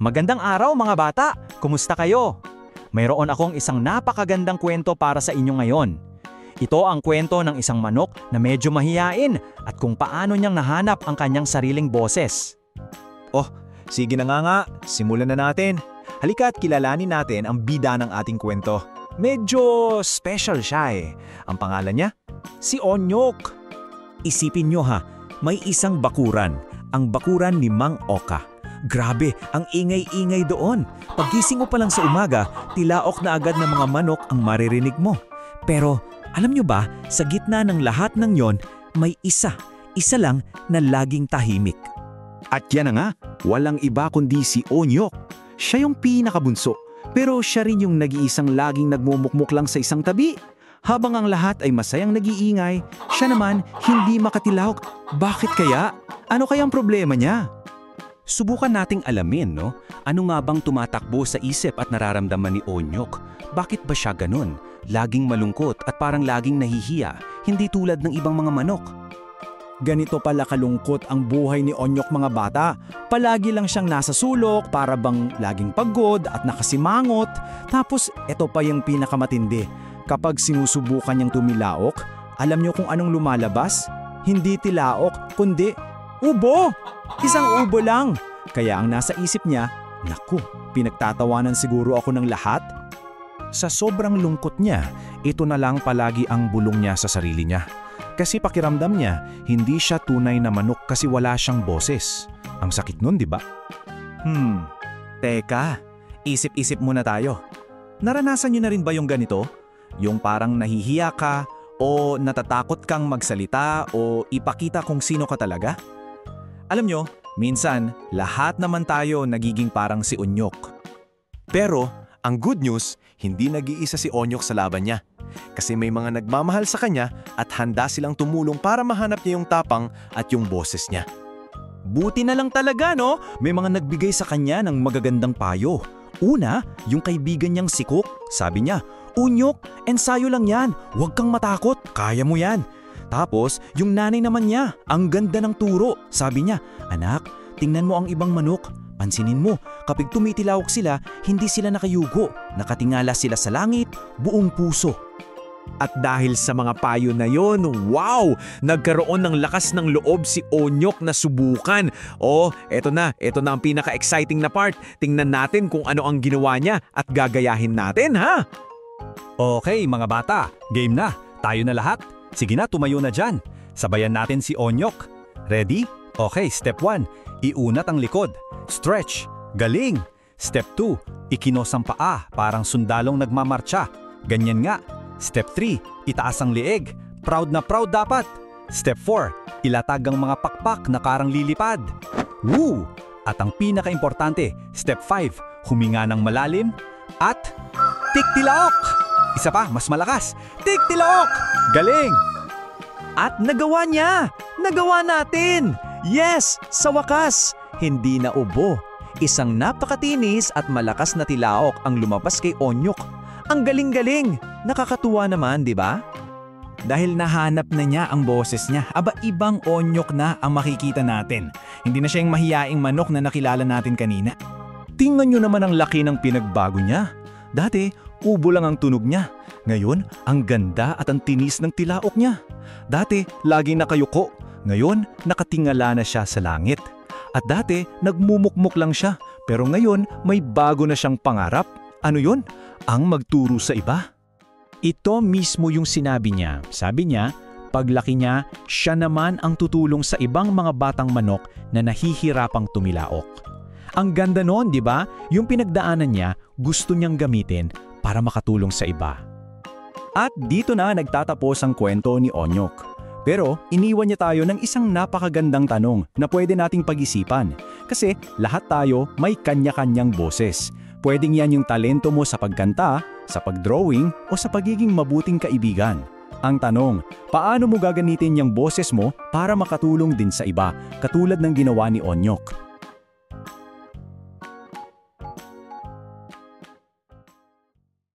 Magandang araw mga bata! Kumusta kayo? Mayroon akong isang napakagandang kwento para sa inyo ngayon. Ito ang kwento ng isang manok na medyo mahiyain at kung paano niyang nahanap ang kanyang sariling boses. Oh, sige na nga, simulan na natin. Halika at kilalanin natin ang bida ng ating kwento. Medyo special siya eh. Ang pangalan niya? Si Onyok. Isipin nyo ha, may isang bakuran. Ang bakuran ni Mang Oka. Grabe, ang ingay-ingay doon. Paggising mo pa lang sa umaga, tilaok na agad ng mga manok ang maririnig mo. Pero alam nyo ba, sa gitna ng lahat ng yon, may isa lang na laging tahimik. At yan na nga, walang iba kundi si Onyok. Siya yung pinakabunso, pero siya rin yung nag-iisang laging nagmumukmuk lang sa isang tabi. Habang ang lahat ay masayang nag-iingay, siya naman hindi makatilahok. Bakit kaya? Ano kayang problema niya? Subukan nating alamin, no? Ano nga bang tumatakbo sa isip at nararamdaman ni Onyok? Bakit ba siya ganun? Laging malungkot at parang laging nahihiya, hindi tulad ng ibang mga manok. Ganito pala kalungkot ang buhay ni Onyok mga bata. Palagi lang siyang nasa sulok, para bang laging pagod at nakasimangot. Tapos ito pa yung pinakamatindi. Kapag sinusubukan niyang tumilaok, alam niyo kung anong lumalabas? Hindi tilaok, kundi ubo! Isang ubo lang. Kaya ang nasa isip niya, naku, pinagtatawanan siguro ako ng lahat. Sa sobrang lungkot niya, ito na lang palagi ang bulong niya sa sarili niya. Kasi pakiramdam niya, hindi siya tunay na manok kasi wala siyang boses. Ang sakit nun, di ba? Teka, isip-isip muna tayo. Naranasan niyo na rin ba yung ganito? Yung parang nahihiya ka o natatakot kang magsalita o ipakita kung sino ka talaga? Alam nyo, minsan, lahat naman tayo nagiging parang si Onyok. Pero, ang good news, hindi nag-iisa si Onyok sa laban niya. Kasi may mga nagmamahal sa kanya at handa silang tumulong para mahanap niya yung tapang at yung boses niya. Buti na lang talaga, no? May mga nagbigay sa kanya ng magagandang payo. Una, yung kaibigan niyang si Cook, sabi niya, Onyok, ensayo lang yan, huwag kang matakot, kaya mo yan. Tapos, yung nanay naman niya, ang ganda ng turo. Sabi niya, anak, tingnan mo ang ibang manok. Pansinin mo, kapag tumitilawok sila, hindi sila nakayugo. Nakatingala sila sa langit, buong puso. At dahil sa mga payo na yon, wow! Nagkaroon ng lakas ng loob si Onyok na subukan. Oh, eto na ang pinaka-exciting na part. Tingnan natin kung ano ang ginawa niya at gagayahin natin, ha? Okay mga bata, game na. Tayo na lahat. Sige na, tumayo na dyan. Sabayan natin si Onyok. Ready? Okay, step 1. Iunat ang likod. Stretch. Galing. Step 2. Ikinos ang paa, parang sundalong nagmamarcha. Ganyan nga. Step 3. Itaas ang liig. Proud na proud dapat. Step 4. Ilatag ang mga pakpak na karang lilipad. Woo! At ang pinaka-importante, Step 5. Huminga ng malalim. At tiktilaok! Isa pa, mas malakas. Tiktilaok! Galing! At nagawa niya! Nagawa natin! Yes! Sa wakas! Hindi na ubo. Isang napakatinis at malakas na tilaok ang lumabas kay Onyok. Ang galing-galing! Nakakatuwa naman, di ba? Dahil nahanap na niya ang boses niya, aba ibang Onyok na ang makikita natin. Hindi na siya yung mahiyaing manok na nakilala natin kanina. Tingnan niyo naman ang laki ng pinagbago niya. Dati, ubo lang ang tunog niya. Ngayon, ang ganda at ang tinis ng tilaok niya. Dati, laging nakayuko. Ngayon, nakatingala na siya sa langit. At dati, nagmumukmuk lang siya. Pero ngayon, may bago na siyang pangarap. Ano yun? Ang magturo sa iba. Ito mismo yung sinabi niya. Sabi niya, paglaki niya, siya naman ang tutulong sa ibang mga batang manok na nahihirapang tumilaok. Ang ganda noon, di ba? Yung pinagdaanan niya, gusto niyang gamitin para makatulong sa iba. At dito na nagtatapos ang kwento ni Onyok. Pero iniwan niya tayo ng isang napakagandang tanong na pwede nating pag-isipan. Kasi lahat tayo may kanya-kanyang boses. Pwedeng yan yung talento mo sa pagkanta, sa pagdrawing, o sa pagiging mabuting kaibigan. Ang tanong, paano mo gagamitin yung boses mo para makatulong din sa iba, katulad ng ginawa ni Onyok?